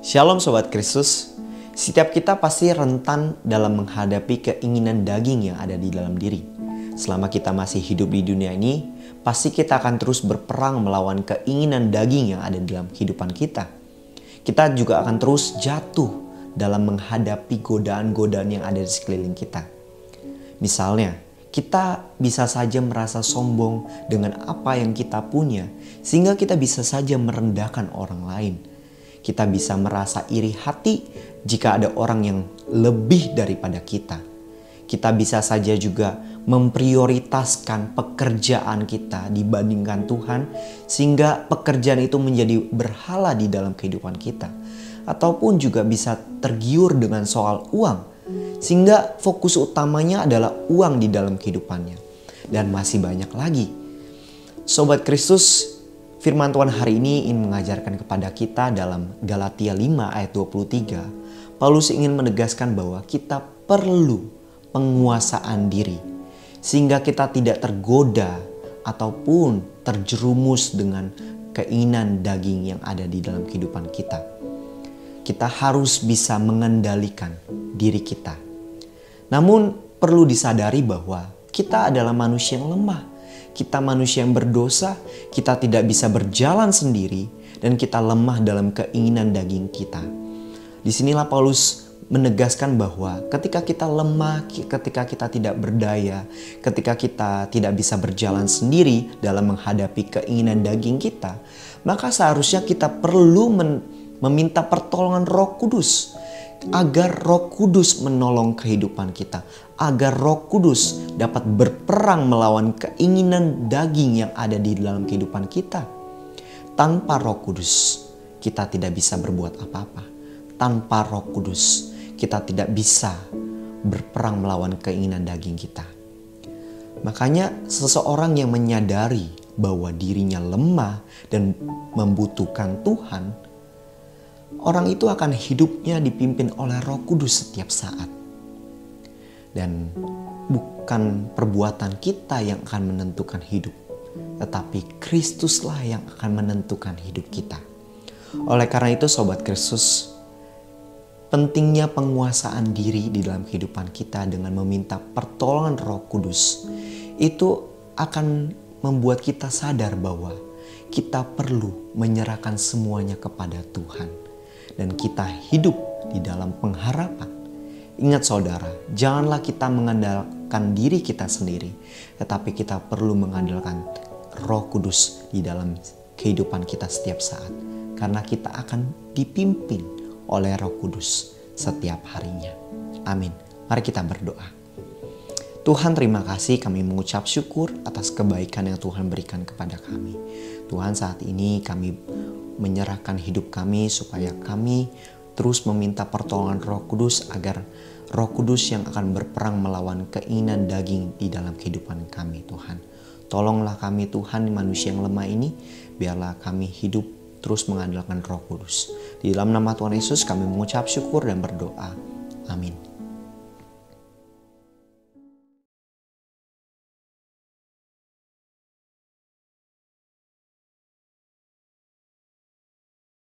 Shalom Sobat Kristus. Setiap kita pasti rentan dalam menghadapi keinginan daging yang ada di dalam diri. Selama kita masih hidup di dunia ini, pasti kita akan terus berperang melawan keinginan daging yang ada di dalam kehidupan kita. Kita juga akan terus jatuh dalam menghadapi godaan-godaan yang ada di sekeliling kita. Misalnya, kita bisa saja merasa sombong dengan apa yang kita punya, sehingga kita bisa saja merendahkan orang lain. Kita bisa merasa iri hati jika ada orang yang lebih daripada kita. Kita bisa saja juga memprioritaskan pekerjaan kita dibandingkan Tuhan, sehingga pekerjaan itu menjadi berhala di dalam kehidupan kita. Ataupun juga bisa tergiur dengan soal uang, sehingga fokus utamanya adalah uang di dalam kehidupannya. Dan masih banyak lagi. Sobat Kristus, firman Tuhan hari ini ingin mengajarkan kepada kita dalam Galatia 5 ayat 23. Paulus ingin menegaskan bahwa kita perlu penguasaan diri, sehingga kita tidak tergoda ataupun terjerumus dengan keinginan daging yang ada di dalam kehidupan kita. Kita harus bisa mengendalikan diri kita. Namun perlu disadari bahwa kita adalah manusia yang lemah. Kita manusia yang berdosa, kita tidak bisa berjalan sendiri, dan kita lemah dalam keinginan daging kita. Disinilah Paulus menegaskan bahwa ketika kita lemah, ketika kita tidak berdaya, ketika kita tidak bisa berjalan sendiri dalam menghadapi keinginan daging kita, maka seharusnya kita perlu meminta pertolongan Roh Kudus, agar Roh Kudus menolong kehidupan kita, agar Roh Kudus dapat berperang melawan keinginan daging yang ada di dalam kehidupan kita. Tanpa Roh Kudus, kita tidak bisa berbuat apa-apa. Tanpa Roh Kudus, kita tidak bisa berperang melawan keinginan daging kita. Makanya seseorang yang menyadari bahwa dirinya lemah dan membutuhkan Tuhan, orang itu akan hidupnya dipimpin oleh Roh Kudus setiap saat. Dan bukan perbuatan kita yang akan menentukan hidup, tetapi Kristuslah yang akan menentukan hidup kita. Oleh karena itu Sobat Kristus, pentingnya penguasaan diri di dalam kehidupan kita dengan meminta pertolongan Roh Kudus, itu akan membuat kita sadar bahwa kita perlu menyerahkan semuanya kepada Tuhan. Dan kita hidup di dalam pengharapan. Ingat saudara, janganlah kita mengandalkan diri kita sendiri, tetapi kita perlu mengandalkan Roh Kudus di dalam kehidupan kita setiap saat. Karena kita akan dipimpin oleh Roh Kudus setiap harinya. Amin. Mari kita berdoa. Tuhan, terima kasih, kami mengucap syukur atas kebaikan yang Tuhan berikan kepada kami. Tuhan, saat ini kami menyerahkan hidup kami supaya kami terus meminta pertolongan Roh Kudus, agar Roh Kudus yang akan berperang melawan keinginan daging di dalam kehidupan kami. Tuhan, tolonglah kami Tuhan, manusia yang lemah ini, biarlah kami hidup terus mengandalkan Roh Kudus. Di dalam nama Tuhan Yesus kami mengucap syukur dan berdoa. Amin.